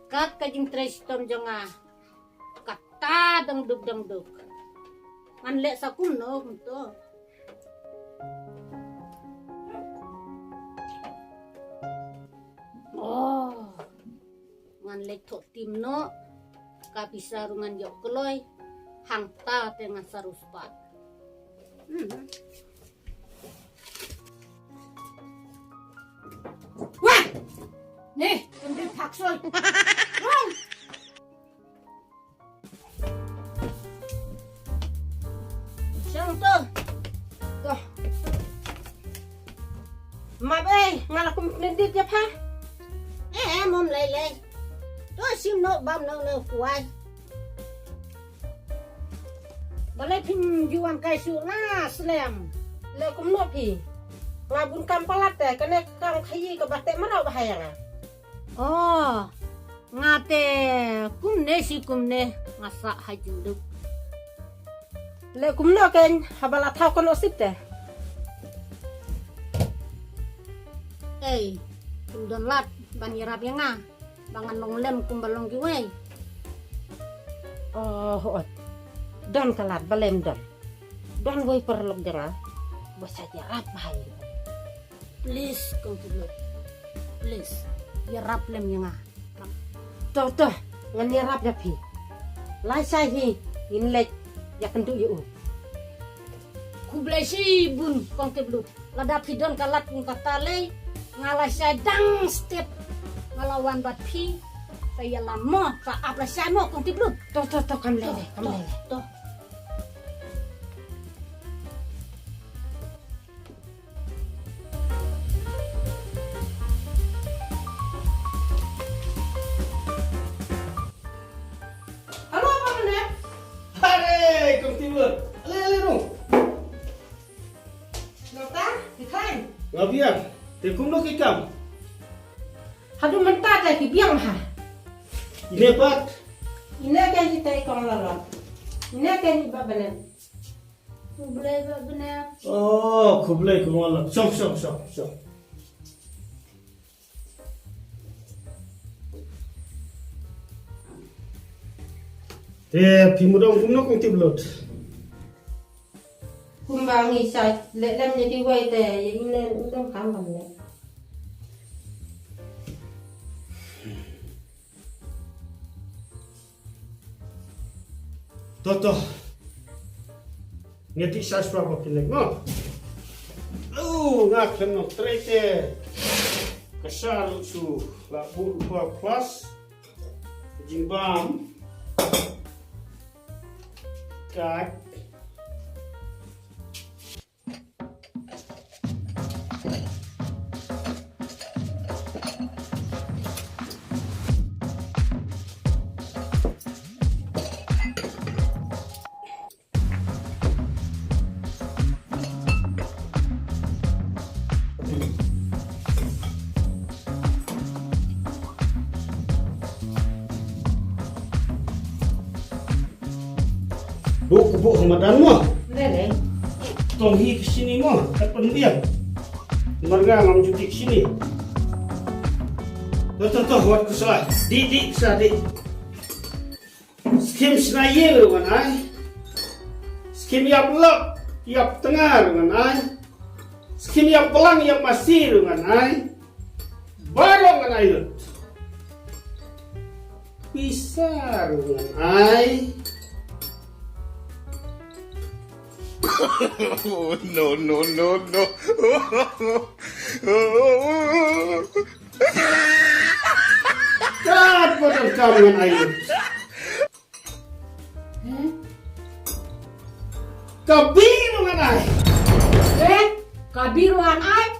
Kat kajing trestom jonga. Kata dang duk. Ngan lek sakum no to. Oh. Ngan lek tok tim no. Ka bisa rungan yok keloy. Hang ta tengah saruspat. Wah! Nih, ambil paksoy. Siang tuh. Tuh. Mabe, ngalakum nindit ya pa? Mom lele. Tuh sim no bam no kuai. Balai pin juan kai su na slam. Le kum no pi. Ngabun kampalat ya, kene kang khayi ka batek mana bahaya. Oh. Ngate kumne ngasa hajuduk. Le kum no ken habala thau kono sipte. Don lat bang irap yang nga. Bangan longlem kumbalong giway. Oh, don kalat balem don. Don boy perlok denga. Basa jarap bahaya. Please kong TIPLUT. Please. Irap lem yang nga. Toh, ngan yarap ya pi. Lai sai hi inlek ya kendu yu. Kublai si bun kong TIPLUT. Ladap hidon kalat kong katale. Ngalai saya dang step ngelawan bat pi. Saya lama ka apla saya mo kong TIPLUT. Toh kam lele. Toh. Halo apa mana? Hai, Kong TIPLUT. Ale dong. Nota, dikain. Ngabiang, tekum no kikam. Hadu mentah tak biang ha. Ini pat. Ina kan kita ikon lalon. Ina kan iba benar. Kublai ba benar. Oh, kublai kumala. Sok. Pimudong kumno Kong TIPLUT. Kumbangi sa lem jadi wai te ina udang kambang le. Toto. Ngeti sas prabo pilek no. Ngak no trete. Kasar su la buru plus. Jimbam. Kak. Buk Ramadan mo. Lele. Tong hi kesini mo. Kapan dia? Marga ngam cuti kesini. Toh, wat kusala. Di sa di. Skim senaye dengan ai. Skim yap lok, yap tengah dengan ai. Skim yap pelang, yap masih dengan ai. Barong dengan ai. Bisa dengan ai. Oh, no. Kat padang kau dengan air. Kabiru dengan air. Kabiruan ai